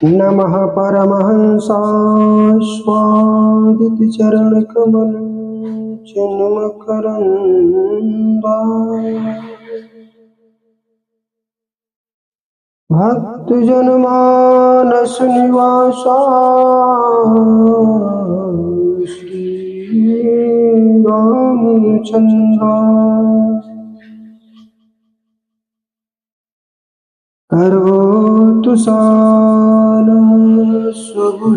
नमः परमहंसाय स्वादितचरणकमल चिन्मकरन्दाय भक्तजनमानस निवासाय श्रीरामचन्द्राय करोतु सानः स्वगुहेतुरीश्वरी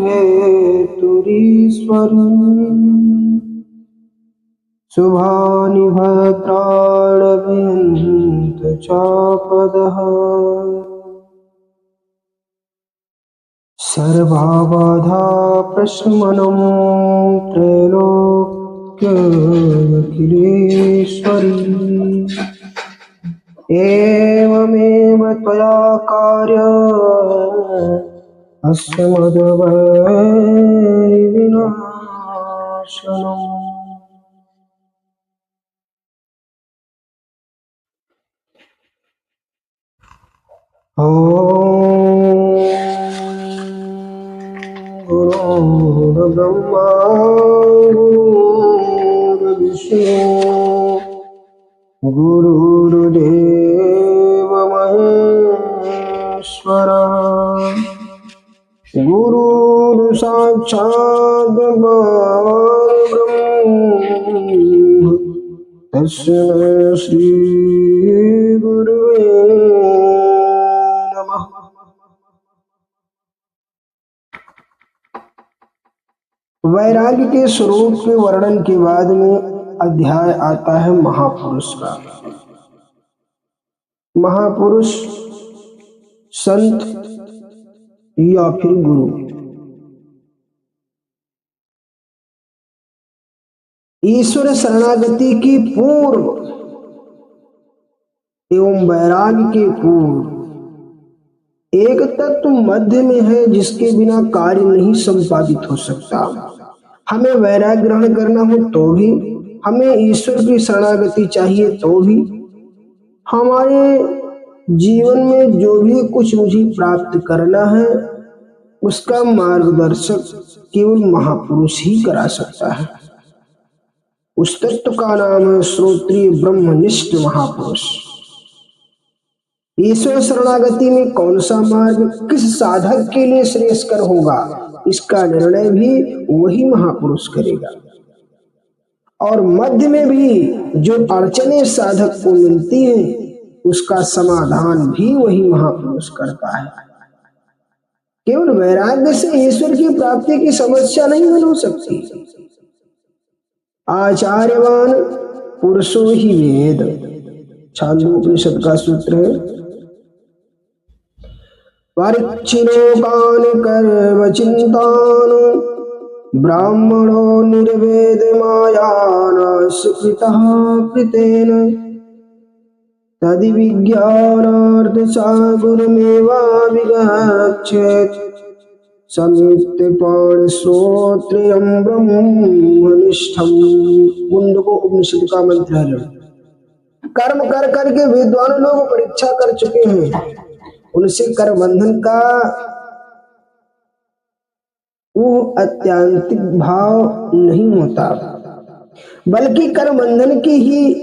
शुभानि भद्राणि चापदः सर्वबाधा प्रशमनं त्रैलोक्यमखिलेश्वरी एवमेव त्वया कार्यम् अस्य मदवैरिविनाशनम्। ॐ गुरुर्ब्रह्मा गुरुर्विष्णु गुरुर्देव महेश्वरा गुरुर्साक्षात् परब्रह्म तस्मै श्री गुरुवे नमः। वैराग्य के स्वरूप के वर्णन के बाद में अध्याय आता है महापुरुष का। महापुरुष संत या फिर गुरु। ईश्वर शरणागति की पूर्व एवं वैराग्य के पूर्व एक तत्व मध्य में है जिसके बिना कार्य नहीं संपादित हो सकता। हमें वैराग्य ग्रहण करना हो तो भी, हमें ईश्वर की शरणागति चाहिए तो भी, हमारे जीवन में जो भी कुछ मुझे प्राप्त करना है उसका मार्गदर्शक केवल महापुरुष ही करा सकता है। उस तत्व का नाम है श्रोत्रिय ब्रह्मनिष्ठ महापुरुष। ईश्वर शरणागति में कौन सा मार्ग किस साधक के लिए श्रेयस्कर होगा, इसका निर्णय भी वही महापुरुष करेगा। और मध्य में भी जो अड़चने साधक को मिलती हैं उसका समाधान भी वही महापुरुष करता है। केवल वैराग्य से ईश्वर की प्राप्ति की समस्या नहीं हल हो सकती। आचार्यवान पुरुषो ही वेद, छांदोपनिषद का सूत्र है। परिच्छिन्नोकान कर्मचिन्तान् ब्राह्मणो निर्वेद मायानाश्रितः कृतेन तद्विज्ञानार्थसागरमेवाभिगच्छेत् समित्पाणिश्रोत्रियं ब्रह्मनिष्ठम्। मुंडको उपनिषद का मंत्र है। कर्म कर करके विद्वान लोग परीक्षा कर चुके हैं, उनसे कर बंधन का वो अत्यांतिक भाव नहीं होता, बल्कि कर बंधन की ही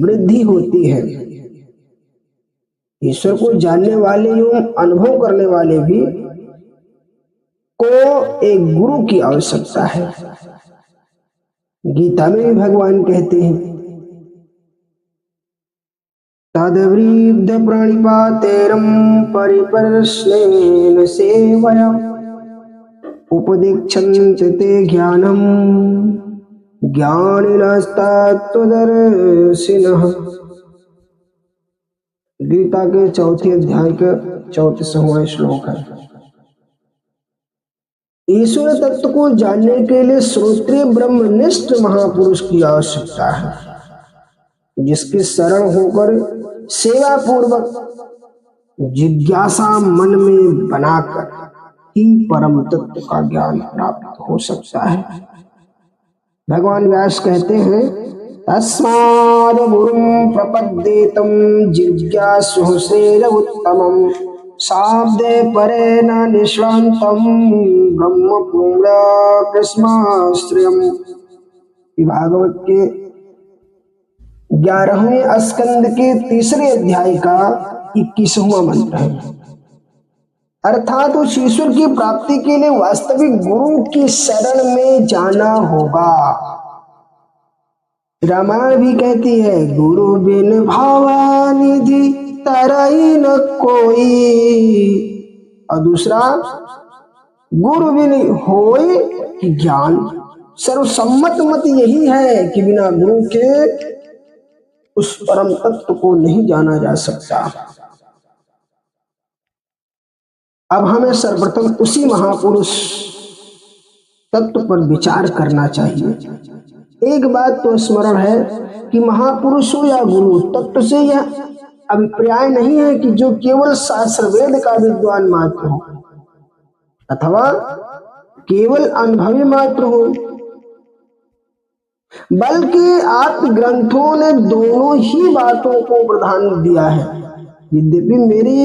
वृद्धि होती है। ईश्वर को जानने वाले एवं अनुभव करने वाले भी को एक गुरु की आवश्यकता है। गीता में भी भगवान कहते हैं तद्वृद्ध प्रणिपातेरं परिप्रश्नेन सेवया उपदिक्षन्ते ते ज्ञानम् ज्ञानिनस्तत्त्वदर्शिनः। गीता के चौथे अध्याय का 34वां श्लोक है। ईश्वर तत्व को जानने के लिए श्रोत्रिय ब्रह्मनिष्ठ महापुरुष की आवश्यकता है, जिसके शरण होकर सेवा पूर्वक जिज्ञासा मन में बनाकर ही परम तत्व का ज्ञान प्राप्त हो सकता है। भगवान व्यास कहते हैं तस्माद् गुरुं प्रपद्येतं जिज्ञासुः श्रेय उत्तमम् शाब्दे परे न निश्रांतम ब्रह्म पूर्ण कृष्णाश्रयम। भागवत के 11वें स्कंद के 3 अध्याय का 21वां मंत्र है। अर्थात उस ईश्वर की प्राप्ति के लिए वास्तविक गुरु की शरण में जाना होगा। रामायण भी कहती है, गुरु बिन भावानिधि तरई न कोई। और दूसरा, गुरु बिन होय ज्ञान। सर्वसम्मत मत यही है कि बिना गुरु के उस परम तत्व को नहीं जाना जा सकता। अब हमें सर्वप्रथम उसी महापुरुष तत्व पर विचार करना चाहिए। एक बात तो स्मरण है कि महापुरुष हो या गुरु, तत्व से यह अभिप्राय नहीं है कि जो केवल शास्त्र वेद का विद्वान मात्र हो अथवा केवल अनुभवी मात्र हो, बल्कि आप ग्रंथों ने दोनों ही बातों को प्राधान्य दिया है। यद्यपि मेरी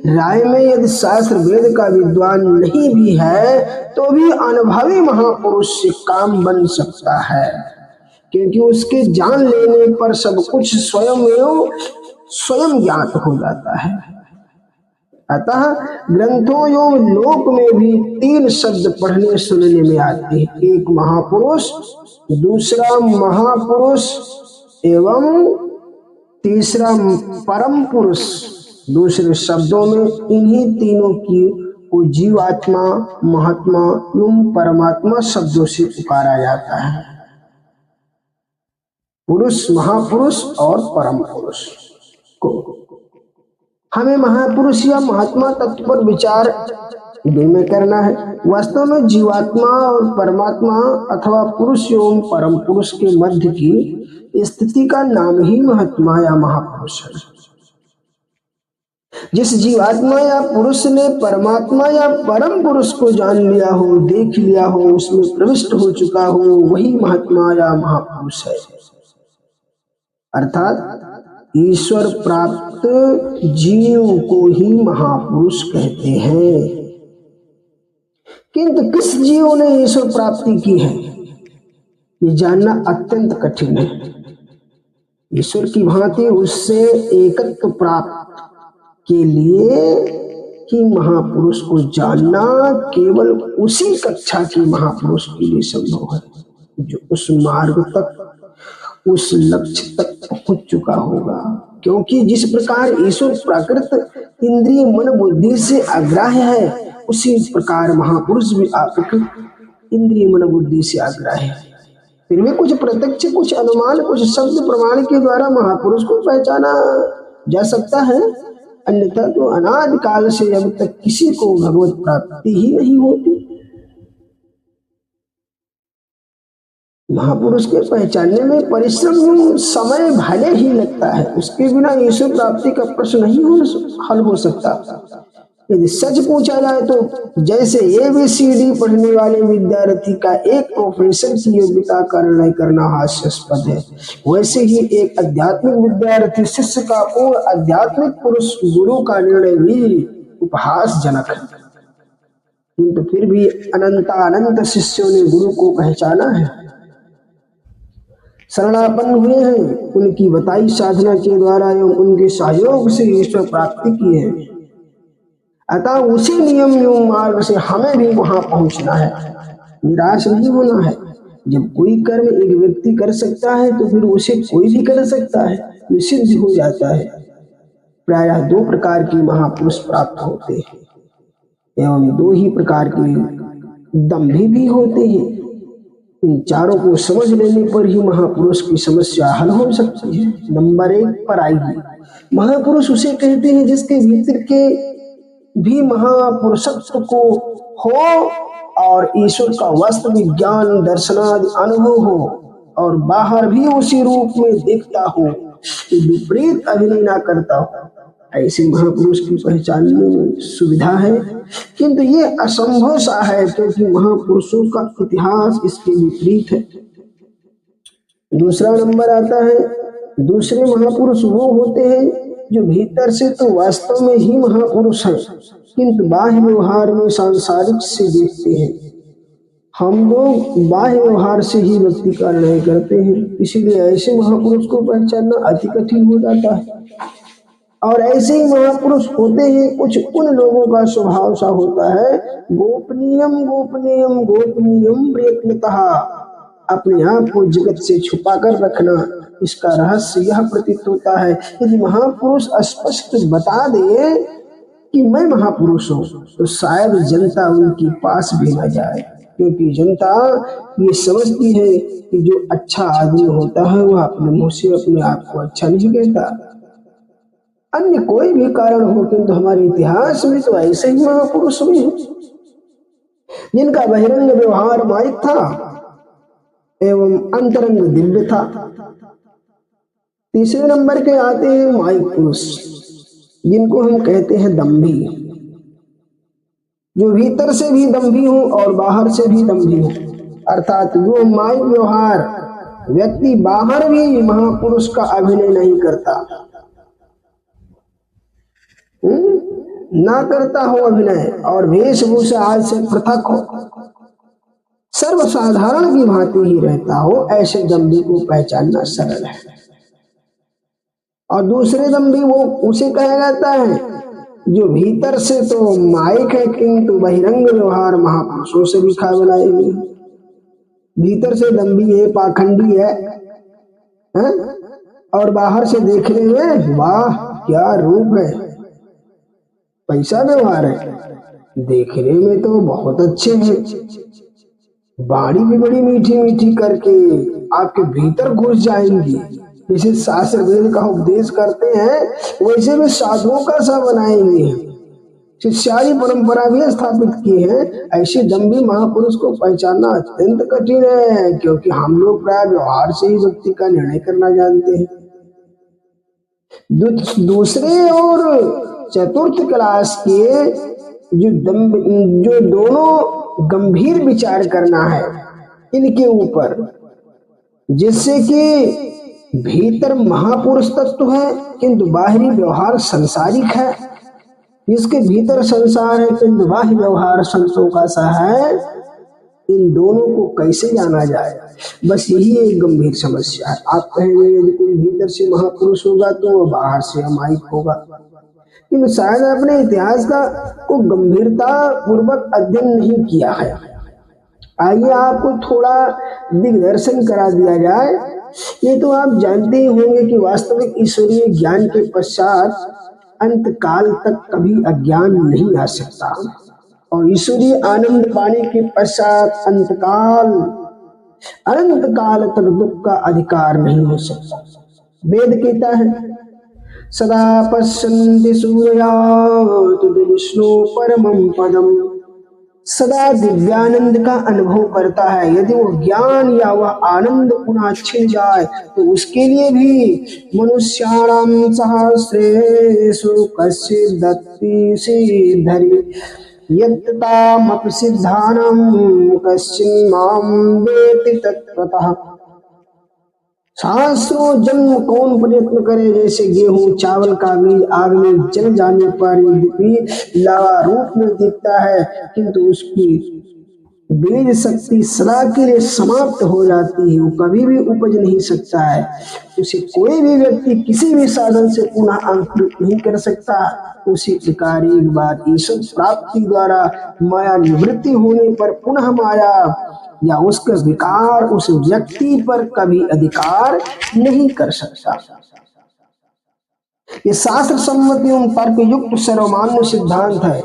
राय में यदि शास्त्र वेद का विद्वान नहीं भी है तो भी अनुभवी महापुरुष से काम बन सकता है, क्योंकि उसके जान लेने पर सब कुछ स्वयं ज्ञात हो जाता है। अतः ग्रंथों एवं लोक में भी 3 शब्द पढ़ने सुनने में आते हैं, एक महापुरुष, दूसरा महापुरुष एवं तीसरा परम पुरुष। दूसरे शब्दों में इन्हीं तीनों की को जीवात्मा, महात्मा एवं परमात्मा शब्दों से पुकारा जाता है। पुरुष, महापुरुष और परम पुरुष को हमें महापुरुष या महात्मा तत्व पर विचार विनिमय करना है। वास्तव में जीवात्मा और परमात्मा अथवा पुरुष एवं परम पुरुष के मध्य की स्थिति का नाम ही महात्मा या महापुरुष है। जिस जीवात्मा या पुरुष ने परमात्मा या परम पुरुष को जान लिया हो, देख लिया हो, उसमें प्रविष्ट हो चुका हो, वही महात्मा या महापुरुष है। अर्थात ईश्वर प्राप्त जीव को ही महापुरुष कहते हैं। किंतु किस जीव ने ईश्वर प्राप्ति की है, ये जानना अत्यंत कठिन है। ईश्वर की भांति उससे एकत्व प्राप्त के लिए ही महापुरुष को जानना केवल उसी कक्षा के महापुरुष के लिए संभव है, जो उस मार्ग तक, उस लक्ष्य तक पहुंच चुका होगा। क्योंकि जिस प्रकार ईश्वर प्राकृत इंद्रिय मन बुद्धि से अग्राह्य है, उसी प्रकार महापुरुष भी अप्राकृत इंद्रिय मन बुद्धि से अग्राह्य है। फिर भी कुछ प्रत्यक्ष, कुछ अनुमान, कुछ शब्द प्रमाण के द्वारा महापुरुष को पहचाना जा सकता है, अन्यथा तो अनादि काल से अब तक किसी को भगवत प्राप्ति ही नहीं होती। महापुरुष के पहचानने में परिश्रम, समय भले ही लगता है, उसके बिना ईश्वर प्राप्ति का प्रश्न नहीं हल हो सकता। यदि सच पूछा जाए तो जैसे ABCD पढ़ने वाले विद्यार्थी का एक प्रोफेसर की योग्यता का निर्णय करना हास्यास्पद है, वैसे ही एक आध्यात्मिक विद्यार्थी शिष्य का पूर्ण आध्यात्मिक पुरुष गुरु का निर्णय भी उपहासजनक है। किंतु फिर भी अनंत शिष्यों ने गुरु को पहचाना है, शरणापन्न हुए हैं, उनकी बताई साधना के द्वारा एवं उनके सहयोग से ईश्वर प्राप्ति की है। अतः उसी नियम एवं मार्ग से हमें भी वहां पहुंचना है, निराश नहीं होना है। जब कोई कर्म एक व्यक्ति कर सकता है तो फिर उसे कोई भी कर सकता है, निषिद्ध हो जाता है। प्रायः 2 प्रकार के महापुरुष प्राप्त होते हैं एवं 2 ही प्रकार के दंभी भी होते हैं। इन चारों को समझ लेने पर ही महापुरुष की समस्या हल हो सकती है। नंबर 1, पराई। महापुरुष उसे कहते हैं जिसके भीतर के भी महापुरुषत्व को हो और ईश्वर का वास्तविक ज्ञान, दर्शनादि अनुभव हो और बाहर भी उसी रूप में देखता हो, विपरीत अभिनय ना करता हो। ऐसे महापुरुष की पहचानने में सुविधा है, किंतु ये असंभव सा है क्योंकि महापुरुषों का इतिहास इसके विपरीत है। दूसरा नंबर आता है, दूसरे महापुरुष वो होते हैं जो भीतर से तो वास्तव में ही महापुरुष है, किंतु बाह्य व्यवहार में सांसारिक से देखते हैं। हम लोग बाह्य व्यवहार से ही व्यक्ति का निर्णय करते हैं, इसीलिए ऐसे महापुरुष को पहचानना अति कठिन हो जाता है। और ऐसे ही महापुरुष होते हैं, कुछ उन लोगों का स्वभाव सा होता है, गोपनीयम गोपनीयम गोपनीयम प्रयत्नतः, अपने आप को जगत से छुपा कर रखना। इसका रहस्य यह प्रतीत होता है, यदि महापुरुष स्पष्ट बता दे कि मैं महापुरुष हूँ, तो शायद जनता उनके पास भी न जाए, क्योंकि जनता ये समझती है कि जो अच्छा आदमी होता है वह अपने मुंह से अपने आप को अच्छा नहीं कहता। अन्य कोई भी कारण हो, किंतु हमारे इतिहास में तो ऐसे ही महापुरुष हुए हैं जिनका बहिरंग व्यवहार माइक था एवं अंतरंग दिव्य था। तीसरे नंबर के आते हैं माइक पुरुष, जिनको हम कहते हैं दम्भी, जो भीतर से भी दम्भी हो और बाहर से भी दम्भी हो, अर्थात वो माइक व्यवहार व्यक्ति बाहर भी महापुरुष का अभिनय नहीं करता, ना करता हो अभिनय, और वेशभूषा आज से पृथक हो, सर्वसाधारण की भांति ही रहता हो, ऐसे दम्भी को पहचानना सरल है। और दूसरे दम्भी वो उसे कहा जाता है जो भीतर से तो माइक है, किंतु बहिरंग व्यवहार महापुरुषों से भी खा बनाए हुए, भीतर से दम्भी है, पाखंडी है, और बाहर से देखने में वाह क्या रूप है, पैसा व्यवहार है, देखने में तो बहुत अच्छे हैं, बाणी भी बड़ी मीठी मीठी करके आपके भीतर घुस जाएंगी। जैसे शास्त्र वेद का उपदेश करते हैं, वैसे भी साधुओं का सा बनाएंगे, शिष्यादि परंपरा भी स्थापित की है। ऐसे दम्भी महापुरुष को पहचानना अत्यंत कठिन है, क्योंकि हम लोग प्राय व्यवहार से ही व्यक्ति का निर्णय करना जानते हैं। दूसरे और चतुर्थ क्लास के जो दोनों गंभीर विचार करना है इनके ऊपर, जिससे कि भीतर महापुरुष तत्व है किंतु बाहरी व्यवहार संसारिक है, जिसके भीतर संसार है किंतु बाहरी व्यवहार संतों का सा है, इन दोनों को कैसे जाना जाए, बस यही एक गंभीर समस्या है। आप कहेंगे यदि कोई भीतर से महापुरुष होगा तो वह बाहर से अमायिक होगा, किंतु शायद अपने इतिहास को गंभीरता पूर्वक अध्ययन नहीं किया है। आइए आपको थोड़ा दिग्दर्शन करा दिया जाए। ये तो आप जानते ही होंगे कि वास्तविक ईश्वरीय ज्ञान के पश्चात अंत काल तक कभी अज्ञान नहीं आ सकता, और ईश्वरीय आनंद पाने के पश्चात अनंत काल तक दुख का अधिकार नहीं हो सकता। वेद कहता है सदा पश्यन्ति सूर्यात् विष्णु परमं पदम, सदा दिव्यानंद का अनुभव करता है। यदि वो ज्ञान या वह आनंद पुनः छिन जाए तो उसके लिए भी मनुष्याणां सहस्रेषु कश्चिद् दत्ति सिद्धरि यत्तामपि सिद्धानां कश्चिन् मां वेत्ति तत्त्वतः। सहस्रों जन्म कौन प्रयत्न करे, जैसे गेहूं चावल का बीज आग में जल जाने पर यद्यपि लावा रूप में दिखता है, किंतु उसकी बीज शक्ति सदा के लिए समाप्त हो जाती है, वो कभी भी उपज नहीं सकता है। उसे कोई भी व्यक्ति किसी भी साधन से पुनः अंकुरित नहीं कर सकता। उसी प्रकार एक बार ईश्वर प्राप्ति द्वारा माया निवृत्ति होने पर पुनः माया या उसका विकार उस व्यक्ति पर कभी अधिकार नहीं कर सकता। ये शास्त्र सम्मत एवं तर्क युक्त सर्वमान्य सिद्धांत है।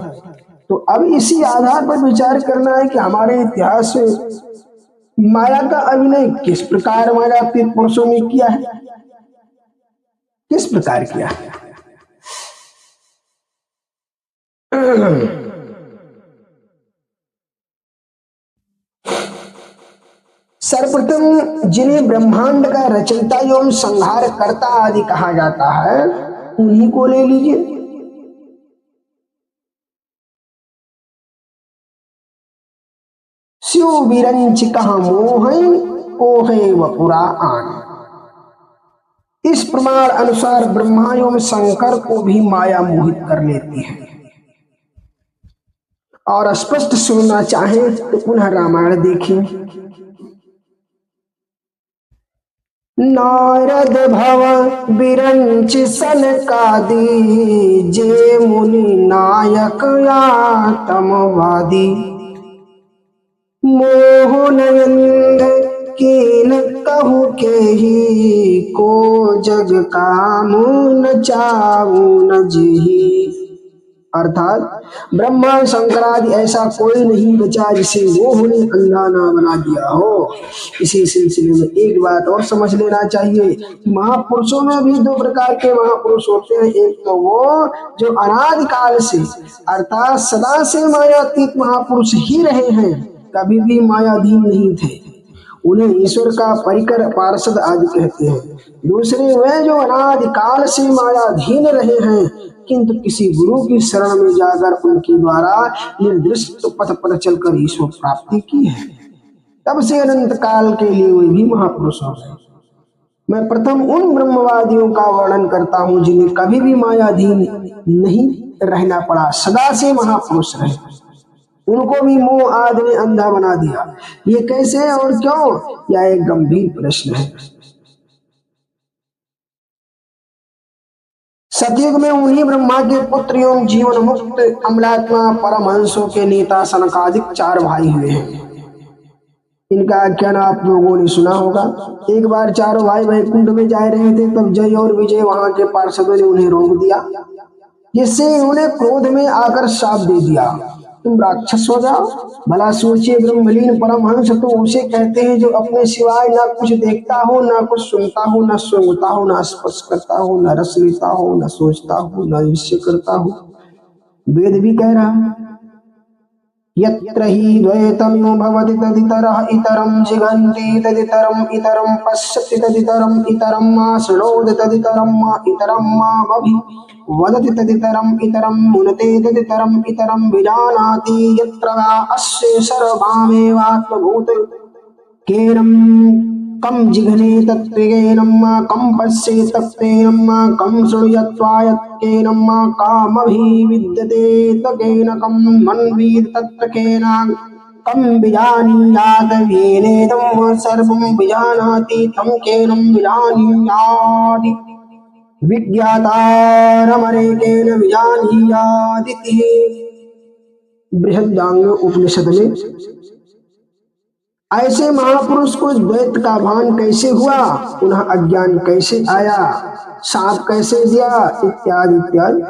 तो अब इसी आधार पर विचार करना है कि हमारे इतिहास में माया का अभिनय किस प्रकार माया के पुरुषों ने किया है, किस प्रकार किया है। सर्वप्रथम जिन्हें ब्रह्मांड का रचयिता एवं संहार कर्ता आदि कहा जाता है, उन्हीं को ले लीजिए। शिव बिरंच कहा मोह कोहे व पुरा आन। इस प्रमाण अनुसार ब्रह्मा एवं शंकर को भी माया मोहित कर लेती है। और स्पष्ट सुनना चाहे तो पुनः रामायण देखिए। नारद भव बिरंच सनकादि, जे मुनि नायक आतमवादी। मोह नयंद कीन कहु के ही, को जग कामु न चाहु न जेहि। अर्थात ब्रह्मा शंकरादि ऐसा कोई नहीं बचा जिसे मोह ने अंधा ना बना दिया हो। इसी सिलसिले में एक बात और समझ लेना चाहिए कि महापुरुषों में भी दो प्रकार के महापुरुष होते हैं। एक तो वो जो अनादि काल से अर्थात सदा से मायातीत महापुरुष ही रहे हैं, कभी भी मायाधीन नहीं थे, उन्हें ईश्वर का परिकर पार्षद आदि कहते हैं। दूसरे वे जो अनादि काल से मायाधीन रहे हैं किंतु किसी गुरु की शरण में जाकर उनके द्वारा निर्दिष्ट पथ पर चलकर ईश्वर प्राप्ति की है, तब से अनंत काल के लिए वे भी महापुरुष हो गए। मैं प्रथम उन ब्रह्मवादियों का वर्णन करता हूँ जिन्हें कभी भी मायाधीन नहीं रहना पड़ा, सदा से महापुरुष रहे। उनको भी मोह आदि ने अंधा बना दिया। ये कैसे और क्यों, यह एक गंभीर प्रश्न है। सतयुग में उन्हीं ब्रह्मा के पुत्र एवं जीवन मुक्त अमलात्मा परमहंसों के नेता सनकादिक 4 भाई हुए हैं। इनका आख्यान आप लोगों ने सुना होगा। एक बार चारों भाई वैकुंठ में जा रहे थे, तब जय और विजय वहां के पार्षदों ने उन्हें रोक दिया, जिससे उन्होंने क्रोध में आकर शाप दे दिया, तुम राक्षस हो जाओ। भला सोचिए, ब्रह्मलीन परमहंस तो उसे कहते हैं जो अपने सिवाय ना कुछ देखता हो, ना कुछ सुनता हो, ना सूंघता हो, ना स्पर्श करता हो, ना रस लेता हो, ना सोचता हो, ना निश्चय करता हो। वेद भी कह रहा है, यत्र हि द्वैतमो भवति तदितरः इतरं जिघन्ति, तदितरम् इतरं पश्यति, तदितरम् इतरं मा शृणोति, तदितरं मा इतरं मामभि वदति, तदितरम् इतरं मुनते, तदितरम् इतरं विजानाति। यत्र वा अस्य सर्वमेवात्मभूत केनं कं जिघ्ने तत्त्वेनं मा कं पश्ये तत्त्वेनं मा कं शृणुयात्वायत्केनं मा कामभिविद्यते तकेन कं मन्वीत तत्केन कं विजानीयात् येनेदं सर्वं विजानाति तं केनं विजानीयात् विज्ञातारमरेकेन विजानीयादिति। बृहदारण्यक उपनिषद में ऐसे महापुरुष को द्वैत का भान कैसे हुआ, उन्हें अज्ञान कैसे आया, साप कैसे दिया, इत्यादि इत्यादि।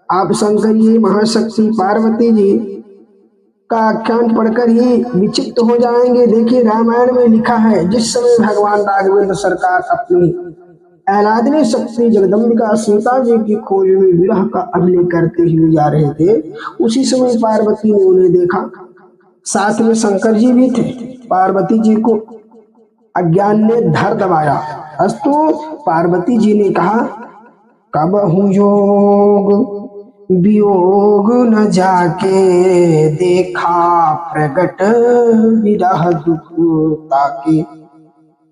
आप शंकर जी, महाशक्ति पार्वती जी का आख्यान पढ़कर ही विचित्र हो जाएंगे। देखिए, रामायण में लिखा है, जिस समय भगवान राघवेंद्र सरकार अपनी आह्लादनी शक्ति जगदम्बिका सीता जी की खोज में विरह का अभिनय करते हुए जा रहे थे, उसी समय पार्वती ने उन्हें देखा। साथ में शंकर जी भी थे। पार्वती जी को अज्ञान ने धर दबाया। अस्तु पार्वती जी ने कहा, कब हूँ योग वियोग न जाके, देखा प्रगट विरह दुख ताके।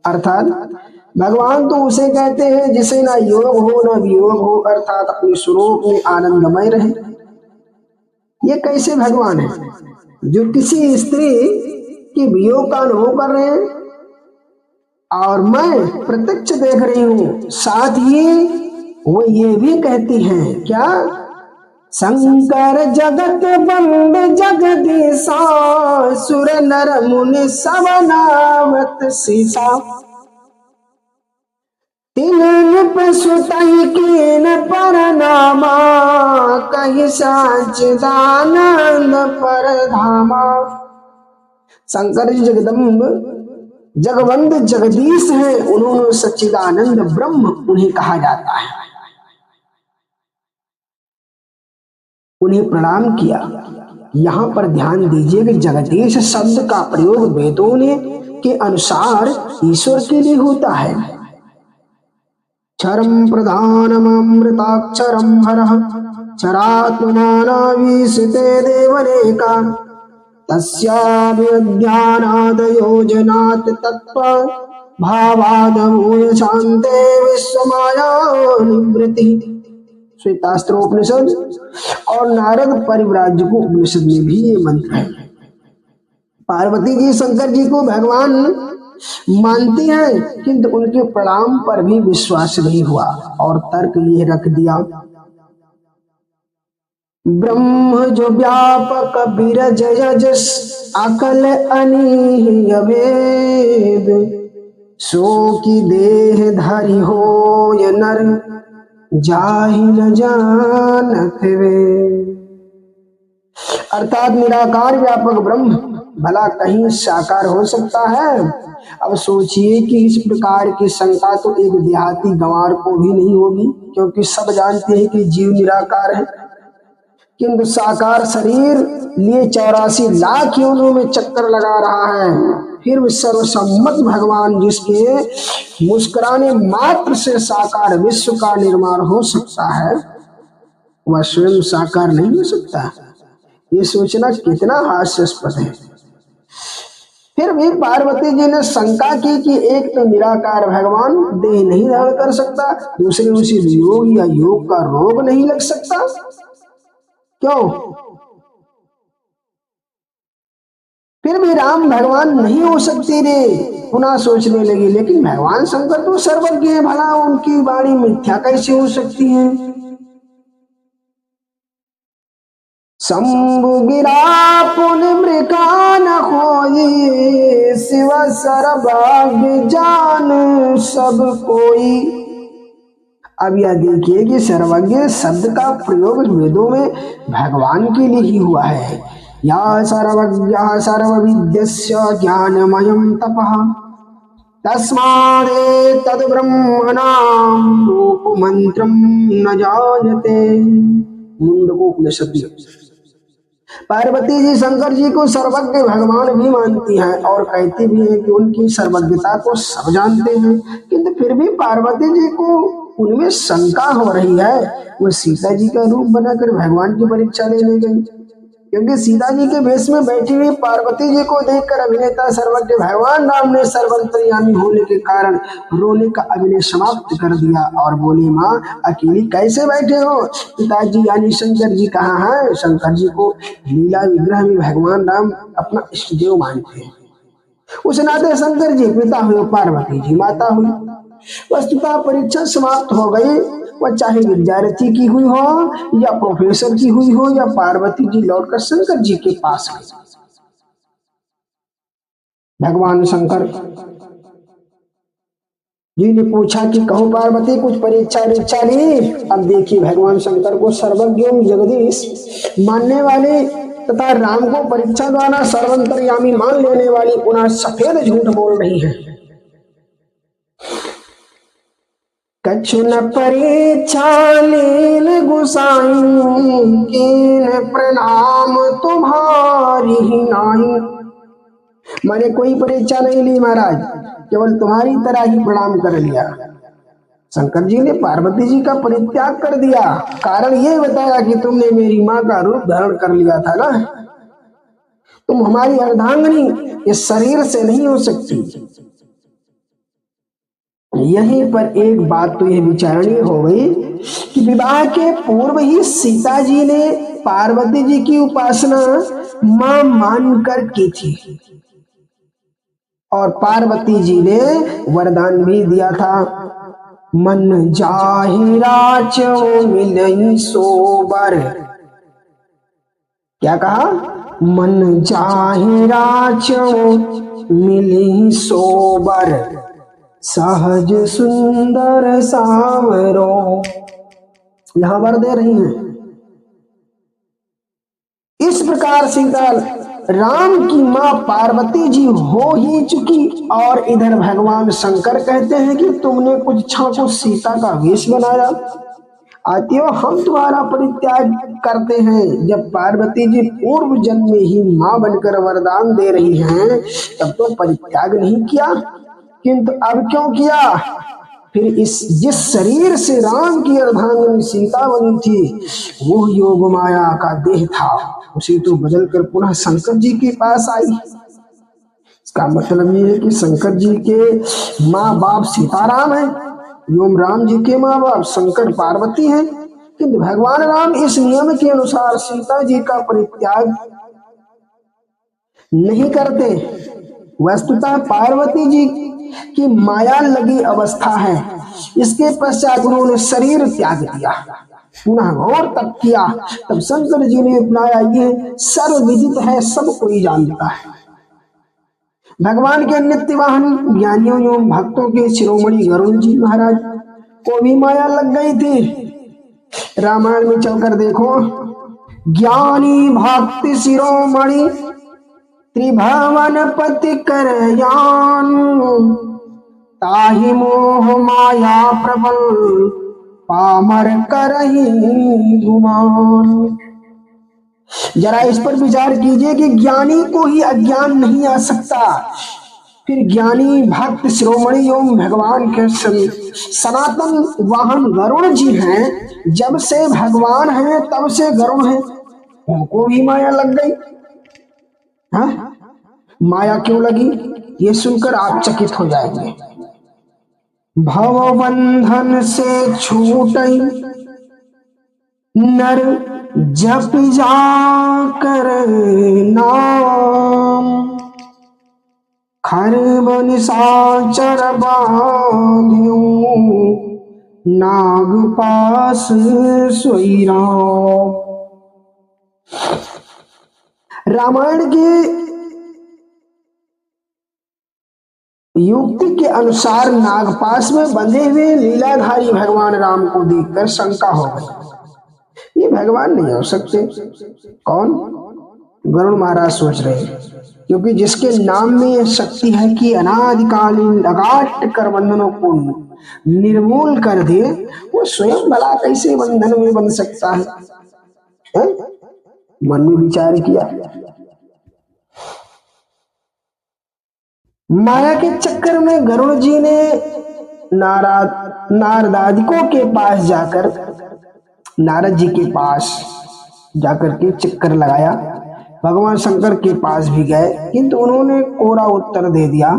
अर्थात भगवान तो उसे कहते हैं जिसे ना योग हो ना वियोग हो, अर्थात अपने स्वरूप में आनंदमय रहे। ये कैसे भगवान है जो किसी स्त्री के वियोग का अनुभव कर रहे हैं और मैं प्रत्यक्ष देख रही हूं। साथ ही वो ये भी कहती हैं, क्या, शंकर जगत बंद जगदीशा, सुर नर मुनि सब नामत सीसा। तीन पशुतहि कीन परनामा, कहि सच्चिदानंद परधामा। शंकर जी जगदम्ब जगवंद जगदीश हैं, उन्होंने सच्चिदानंद ब्रह्म उन्हें कहा जाता है। उन्हें प्रणाम किया। यहाँ पर ध्यान दीजिए कि जगदीश शब्द का प्रयोग वेदों ने के अनुसार ईश्वर के लिए होता है। क्षरम प्रधानमृताक्षरम हरः, क्षरात्मनानावीशिते देवनेका, तस्याभिज्ञानादयो जनात् तत्त्व भावादमूल शांते विश्वमाया निवृत्ति। श्वेतास्त्रोपनिषद और नारद परिव्राजक उपनिषद में भी ये मंत्र है। पार्वती जी शंकर जी को भगवान मानती हैं, किंतु उनके प्रणाम पर भी विश्वास नहीं हुआ और तर्क ये रख दिया, ब्रह्म जो व्यापक बिरज यजस अकल अनीह भेद, सो की देह धरि हो य नर जाहि न जानत वे। अर्थात निराकार व्यापक ब्रह्म भला कहीं साकार हो सकता है। अब सोचिए कि इस प्रकार की शंका तो एक देहाती गंवार को भी नहीं होगी, क्योंकि सब जानते हैं कि जीव निराकार है, किंतु साकार शरीर लिए 84 लाख योनियों में चक्कर लगा रहा है। फिर भी सर्वसम्मत भगवान जिसके मुस्कुराने मात्र से साकार विश्व का निर्माण हो सकता है, वह स्वयं साकार नहीं हो सकता। ये सोचना कितना हास्यास्पद है। फिर भी पार्वती जी ने शंका की कि एक तो निराकार भगवान देह नहीं धारण कर सकता, दूसरे उसी योग या योग का रोग नहीं लग सकता, क्यों? फिर भी राम भगवान नहीं हो सकते रे, पुनः सोचने लगी। लेकिन भगवान शंकर तो सर्वज्ञ है, भला उनकी वाणी मिथ्या कैसे हो सकती है? शंभु गिरा पुन मृका न खोई, शिव सर्वज्ञ जान सब कोई। अब यह देखिए कि सर्वज्ञ शब्द का प्रयोग वेदों में भगवान के लिए ही हुआ है। या सर्वज्ञ सर्वविद्यस्य ज्ञानमयं तपः, तस्मादेतद् ब्रह्मणां रूपमन्त्रं न जायते। मुंडकोपनिषद। पार्वती जी शंकर जी को सर्वज्ञ भगवान भी मानती हैं और कहती भी है कि उनकी सर्वज्ञता को सब जानते हैं, किंतु फिर भी पार्वती जी को उनमें शंका हो रही है। वो सीता जी का रूप बनाकर भगवान की परीक्षा लेने गई, क्योंकि सीता जी के वेश में बैठी हुई पार्वती जी को देखकर अभिनेता सर्वज्ञ भगवान राम ने सर्वंतर्यामी होने के कारण रोने का अभिनय समाप्त कर दिया और बोले, माँ अकेली कैसे बैठे हो? पिताजी यानी शंकर जी कहाँ हैं? शंकर जी को लीला विग्रह में भगवान राम अपना इष्ट देव मानते हैं। उस नाते शंकर जी पिता हुए, पार्वती जी माता हुई। वस्तुतः परीक्षा समाप्त हो गई। वह चाहे विद्यार्थी की हुई हो या प्रोफेसर की हुई हो, या पार्वती जी लौटकर शंकर जी के पास गए। भगवान शंकर जी ने पूछा कि कहो पार्वती कुछ परीक्षा ली? अब देखिए भगवान शंकर को सर्वज्ञ जगदीश मानने वाले तथा राम को परीक्षा द्वारा सर्वंतर्यामी मान लेने वाली पुनः सफेद झूठ बोल रही है। कछु न परीक्षा लीन गुसाई, कीन प्रणाम तुम्हारी ही नाही। मैंने कोई परीक्षा नहीं ली महाराज, केवल तुम्हारी तरह ही प्रणाम कर लिया। शंकर जी ने पार्वती जी का परित्याग कर दिया। कारण ये बताया कि तुमने मेरी माँ का रूप धारण कर लिया था ना, तुम हमारी अर्धांगिनी इस शरीर से नहीं हो सकती। यहीं पर एक बात तो यह विचारणीय हो गई कि विवाह के पूर्व ही सीता जी ने पार्वती जी की उपासना मां मानकर की थी और पार्वती जी ने वरदान भी दिया था, मन जाहिरा चो मिलई सोबर। क्या कहा? मन जाहिरा चो मिलई सोबर, सहज सुंदर सावरो। यहां वर दे रही हैं। इस प्रकार सीता राम की मां पार्वती जी हो ही चुकी और इधर भगवान शंकर कहते हैं कि तुमने कुछ क्षण को सीता का वेश बनाया। आतियो हम तुम्हारा परित्याग करते हैं। जब पार्वती जी पूर्व जन्म में ही मां बनकर वरदान दे रही हैं, तब तो परित्याग नहीं किया, किंतु अब क्यों किया? फिर जिस शरीर से राम की अर्धांगिनी सीता बनी थी, वो योग माया का देह था, उसे तो बदलकर पुनः शंकर जी के पास आई। इसका मतलब ये है कि शंकर जी के माँ बाप सीताराम है, एवं राम जी के माँ बाप शंकर पार्वती हैं, किंतु भगवान राम इस नियम के अनुसार सीता जी का परित्याग नहीं करते। वस्तुतः पार्वती जी की माया लगी अवस्था है, इसके पश्चात उन्होंने शरीर त्याग दिया, पुनः घोर तप किया, तब शंकर जी ने अपनाया। ये सर्वविदित है, सब कोई जानता है। भगवान के नित्य वाहन ज्ञानियों एवं भक्तों के शिरोमणि गरुड़ जी महाराज को भी माया लग गई थी। रामायण में चलकर देखो, ज्ञानी भक्ति शिरोमणि त्रिभुवन पति कर यान, ताहि मोह माया प्रबल पामर करहि गुमान। जरा इस पर विचार कीजिए कि ज्ञानी को ही अज्ञान नहीं आ सकता, फिर ज्ञानी भक्त शिरोमणि एवं भगवान के सनातन वाहन गरुड़ जी हैं। जब से भगवान हैं तब से गरुड़ हैं, उनको भी माया लग गई। हाँ? माया क्यों लगी, ये सुनकर आप चकित हो जाएंगे। भव बंधन से छूटई नर जप जाकर नाम, खरब निशाचर बांध्यो नाग पास सोई राम। रामायण की युक्ति के अनुसार नागपाश में बंधे हुए लीलाधारी भगवान राम को देखकर शंका हो गई, ये भगवान नहीं हो सकते। कौन? गरुड़ महाराज सोच रहे, क्योंकि जिसके नाम में यह शक्ति है कि अनादिकालीन अगाध कर बंधनों को निर्मूल कर दे, वो स्वयं भला कैसे बंधन में बंध सकता है? मन में विचार किया। माया के चक्कर में गरुड़ जी ने नारदादिकों के पास जाकर, नारद जी के पास जाकर के चक्कर लगाया। भगवान शंकर के पास भी गए, किंतु उन्होंने कोरा उत्तर दे दिया,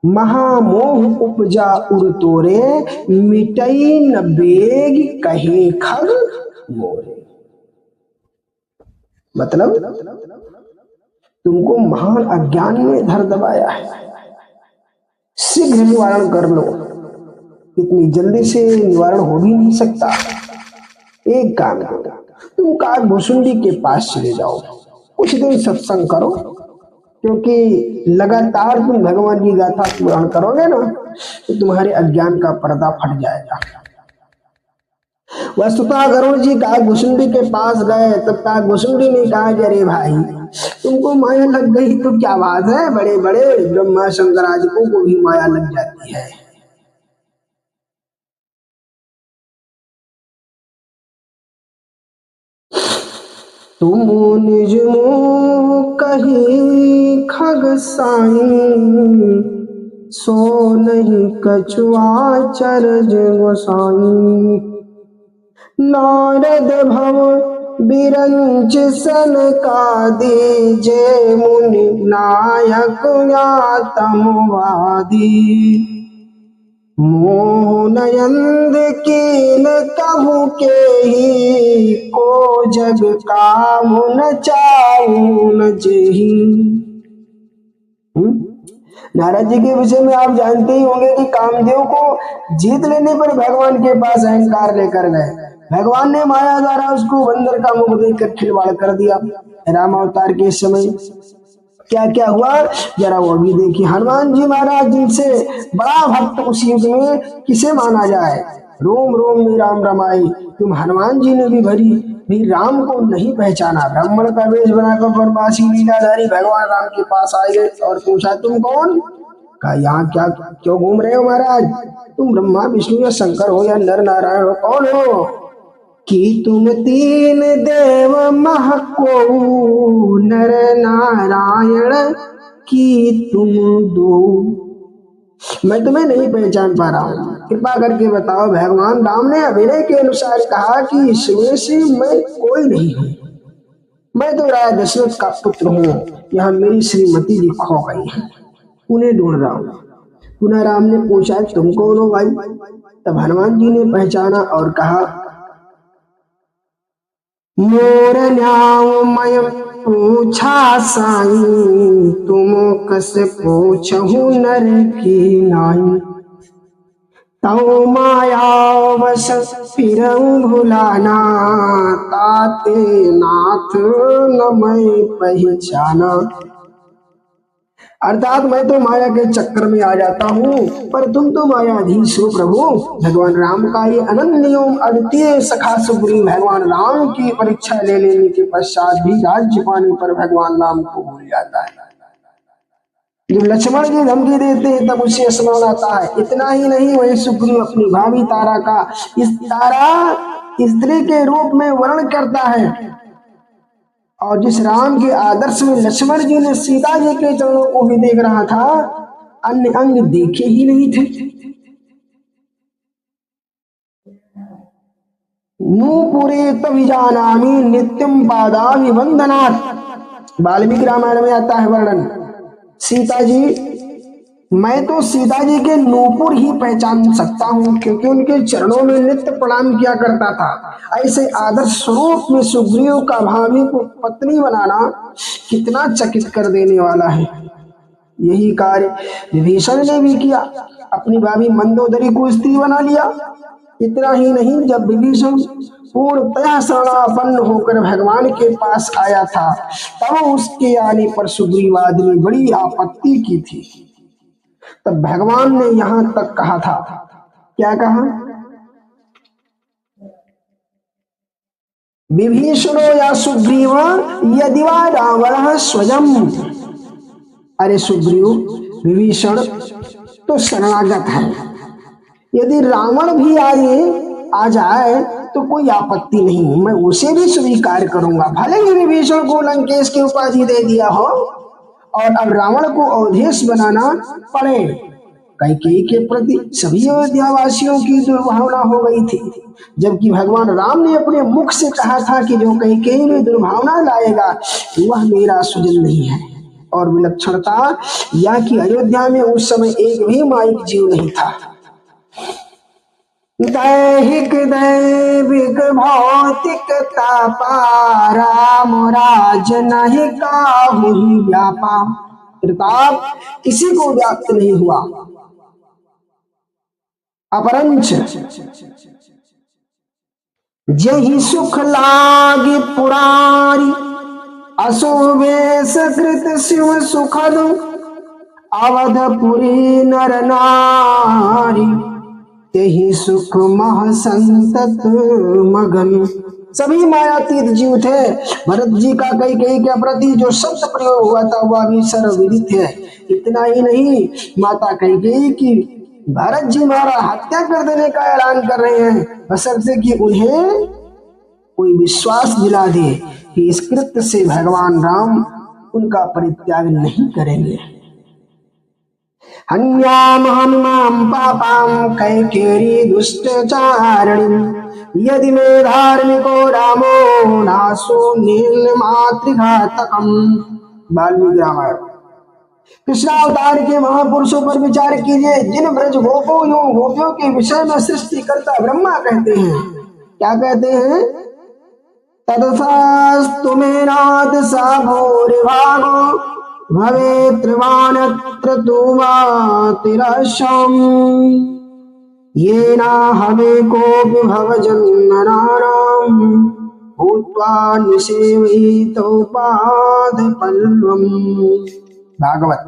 महामोह उपजा उर तोरे, मिटई न बेग कहे खग मोरे। मतलब तुमको महान अज्ञान में धर दबाया है, शीघ्र निवारण कर लो। इतनी जल्दी से निवारण हो भी नहीं सकता। एक काम करो, तुम काकभूषुंडी के पास चले जाओ, कुछ दिन सत्संग करो, क्योंकि लगातार तुम भगवान की गाथा स्मरण करोगे ना, तो तुम्हारे अज्ञान का पर्दा फट जाएगा। वस्तुतः गरुड़ जी काकभूषुंडी के पास गए, तब काकभूषुंडी ने कहा, अरे भाई तुमको माया लग गई तो क्या बात है, बड़े बड़े ब्रह्मा शंकर आदिकों को भी माया लग जाती है। तुम निज मुँह कही खग साई, सो नहीं कछुआ चरज गोसाई। नारद भव बिरंच सन का दीजे, मुनि नायक आतमवादी। मोह नयंद कीन कहु के ही, को जग काम न चाहू न जेही। नारद जी के विषय में आप जानते ही होंगे कि कामदेव को जीत लेने पर भगवान के पास अहंकार लेकर गए। भगवान ने माया द्वारा उसको बंदर का मुख देकर खिलवाड़ कर दिया। राम अवतार के समय क्या क्या हुआ, जरा वो भी देखिए। हनुमान जी महाराज, जिनसे बड़ा भक्त उस युग में किसे माना जाए, रोम रोम में राम रमाई, तुम हनुमान जी ने भी राम को नहीं पहचाना। ब्राह्मण का वेश बनाकर वनवासी लीलाधारी भगवान राम के पास आए और पूछा, तुम कौन? कहा, यहाँ क्या क्यों घूम रहे हो महाराज? तुम ब्रह्मा विष्णु या शंकर हो या नर नारायण हो, कौन हो? कि तुम तीन देव महको, नर नारायण की तुम दो। मैं तुम्हें नहीं पहचान पा रहा हूँ, कृपा करके बताओ। भगवान राम ने अभिनय के अनुसार कहा कि इसमें से मैं कोई नहीं हूँ। मैं तो राजा दशरथ का पुत्र हूँ, यहाँ मेरी श्रीमती जी खो गई है, उन्हें ढूंढ रहा हूँ। पुनः राम ने पूछा, तुम कौन हो भाई? तब हनुमान जी ने पहचाना और कहा, मोर न्याव मैं पूछा साई, तुम कस पूछहु नर की नाई। तौ माया वश फिरऊ भुलाना, ताते नाथ न मैं पहचाना। अर्थात मैं तो माया के चक्कर में आ जाता हूँ, पर तुम तो मायाधीश हो प्रभु। भगवान राम का ये अनन्य एवं अद्वितीय सखा सुग्रीव भगवान राम की परीक्षा ले लेने के पश्चात भी राज्य पाने पर भगवान राम को भूल जाता है। जब लक्ष्मण जी धमकी देते हैं तब उसे स्मरण आता है। इतना ही नहीं, वही सुग्रीव अपनी भाभी तारा का इस तारा स्त्री के रूप में वर्णन करता है, और जिस राम के आदर्श में लक्ष्मण जी ने सीता जी के चरणों को भी देख रहा था, अन्य अंग देखे ही नहीं थे। नूपुरे तविजानामि नित्यम पादाभि वंदनात्। वाल्मीकि रामायण में आता है वर्णन, सीता जी, मैं तो सीता जी के नूपुर ही पहचान सकता हूँ, क्योंकि उनके चरणों में नित्य प्रणाम किया करता था। ऐसे आदर्श स्वरूप में सुग्रीव का भाभी को पत्नी बनाना कितना चकित कर देने वाला है। यही कार्य विभीषण ने भी किया, अपनी भाभी मंदोदरी को स्त्री बना लिया। इतना ही नहीं, जब विभीषण पूर्णतः शरणापन्न होकर भगवान के पास आया था, तब उसके आने पर सुग्रीवाद ने बड़ी आपत्ति की थी। तब भगवान ने यहां तक कहा था, क्या कहा? विभीषणो या सुग्रीव यदि वा रावण स्वयं। अरे सुग्रीव, विभीषण तो शरणागत है, यदि रावण भी आ जाए तो कोई आपत्ति नहीं, मैं उसे भी स्वीकार करूंगा। भले ही विभीषण को लंकेश की उपाधि दे दिया हो और अब रावण को अवधेश बनाना पड़े। कैकेयी के प्रति सभी अयोध्यावासियों की दुर्भावना हो गई थी, जबकि भगवान राम ने अपने मुख से कहा था कि जो कैकेयी में दुर्भावना लाएगा वह मेरा सुजन नहीं है। और विलक्षणता यह कि अयोध्या में उस समय एक भी माइक जीव नहीं था। दैहिक दैविक भौतिकता पारा, मोराज नहीं काहू व्यापा। प्रताप किसी को व्याप्त नहीं हुआ। अपरंच जही सुख लागे पुरारी, असुवेश कृत शिव सुखद, अवधपुरी नर नारी, यही सुख मह संतत मगन। सभी मायातीत जीव थे। भरत जी का कैकेयी के प्रति जो शब्द प्रयोग हुआ था वह भी सर्वविदित है। इतना ही नहीं, माता कैकेयी की भरत जी हमारा हत्या कर देने का ऐलान कर रहे हैं, बशर्ते कि उन्हें कोई विश्वास दिला दे कि इस कृत्य से भगवान राम उनका परित्याग नहीं करेंगे। हन्याम हनुमाम पापाम कैकेयी दुष्टचारिणी, यदि मे धार्मिको रामो नासो नील मातृघातकम। वाल्मीकि रामायण। कृष्णावतार के महापुरुषों पर विचार कीजिए, जिन ब्रज गोपों एवं गोपियों के विषय में सृष्टिकर्ता ब्रह्मा कहते हैं। क्या कहते हैं? तदसास्तु मे नाथ सा भूरिभागो, भवे त्रिवाणत्र तुमातिरशम, येना हवे कोपि भवजन्मनानां, भूत्वा निसेवितो पादपल्लवम्। भागवत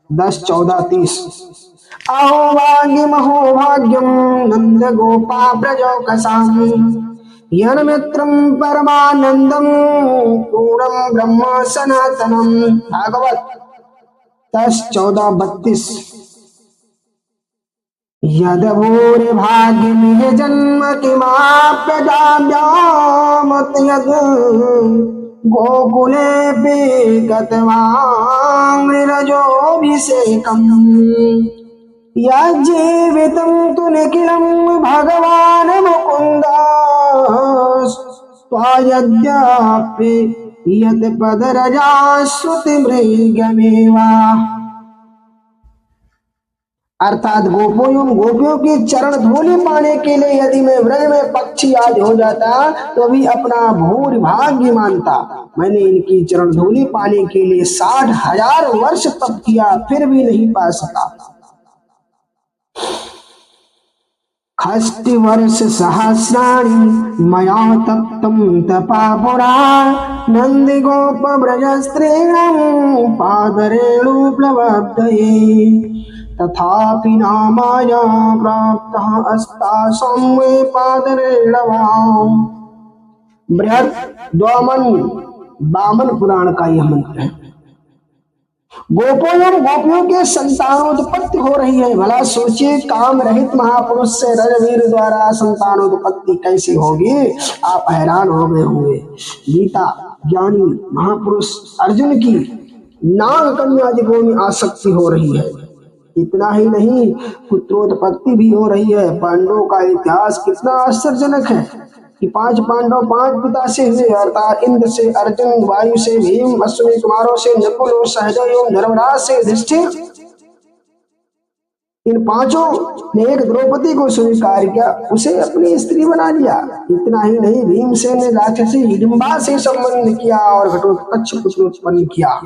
10-14-30। अहो भाग्यमहो भाग्यम नंद गोपा प्रजोकसाम, यन्मित्रं परमानंदं पूर्णं ब्रह्म सनातनम। भागवत 10-14-32। यदभूरि भाग्यमिह जन्म किमाप्यदाम्यामत यद्, गोकुलेऽपि गतवामृरजोऽभिषेकम्, यज्जीवितं तु निखिलं भगवान् मुकुन्द, त्वयद्यापि यत पद रजा श्रुति मृगमेवा। अर्थात गोपियों की चरण धूलि पाने के लिए यदि मैं व्रज में पक्षी आज हो जाता तो भी अपना भूरि भाग्य मानता। मैंने इनकी चरण धूलि पाने के लिए 60,000 वर्ष तप किया, फिर भी नहीं पा सका। षष्टि वर्ष सहस्राणि मया तप्तं तपा पुरा, नंदि गोप ब्रज स्त्रीणं पादरेणु प्लवब्धये, तथापि नामाया प्राप्तः अस्तासां मे पादरेणवाम्। बृहद वामन पुराण का यह मंत्र है। गोपियों के संतानोत्पत्ति हो रही है। भला सोचिए, काम रहित महापुरुष से रजवीर द्वारा संतानोत्पत्ति कैसी होगी? आप हैरान हो गए होंगे। गीता ज्ञानी महापुरुष अर्जुन की नाग कन्या दिगों में आसक्ति हो रही है। इतना ही नहीं, पुत्रोत्पत्ति भी हो रही है। पांडवों का इतिहास कितना आश्चर्यजनक है कि 5 पांडव 5 पिता से हुए, अर्थात इंद्र से अर्जुन, वायु से भीम, अश्विनी कुमारों से नकुल और सहदेव, धर्मराज से युधिष्ठिर। इन पांचों ने एक द्रौपदी को स्वीकार किया, उसे अपनी स्त्री बना लिया। इतना ही नहीं, भीमसेन ने राक्षसी हिडिंबा से संबंध किया और घटोत्कच पुत्र उत्पन्न किया।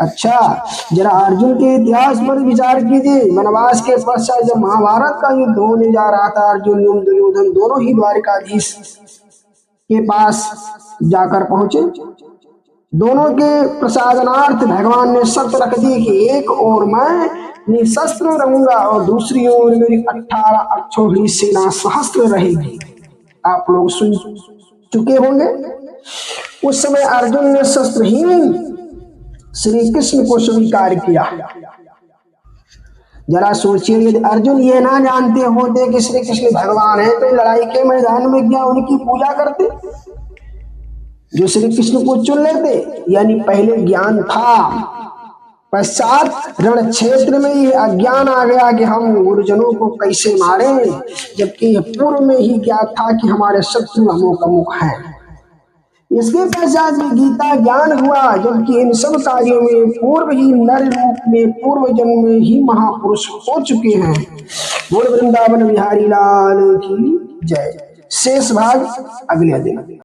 अच्छा, जरा अर्जुन के इतिहास पर विचार कीजिए। वनवास के पश्चात जब महाभारत का युद्ध होने जा रहा था, अर्जुन एवं दुर्योधन दोनों ही द्वारिकाधीश के पास जाकर पहुंचे। दोनों के प्रसादनार्थ भगवान ने शर्त रख दी कि एक और मैं निशस्त्र रहूंगा और दूसरी ओर मेरी 18 अक्षौहिणी सेना सहस्त्र रहेगी। आप लोग सुन चुके होंगे। उस समय अर्जुन ने शस्त्रहीन श्री कृष्ण को स्वीकार किया। जरा सोचिए, यदि अर्जुन ये ना जानते होते कि श्री कृष्ण भगवान है तो लड़ाई के मैदान में क्या उनकी पूजा करते? जो श्री कृष्ण को चुन लेते, यानी पहले ज्ञान था, पश्चात रण क्षेत्र में ये अज्ञान आ गया कि हम गुरुजनों को कैसे मारें, जबकि पूर्व में ही ज्ञात था कि हमारे शत्रु अमुक अमुक हैं। इसके पश्चात भी गीता ज्ञान हुआ, जबकि इन सब कार्यों में पूर्व ही नर रूप में पूर्व जन्म में ही महापुरुष हो चुके हैं। बोल वृंदावन बिहारी लाल की जय। शेष भाग अगले दिन।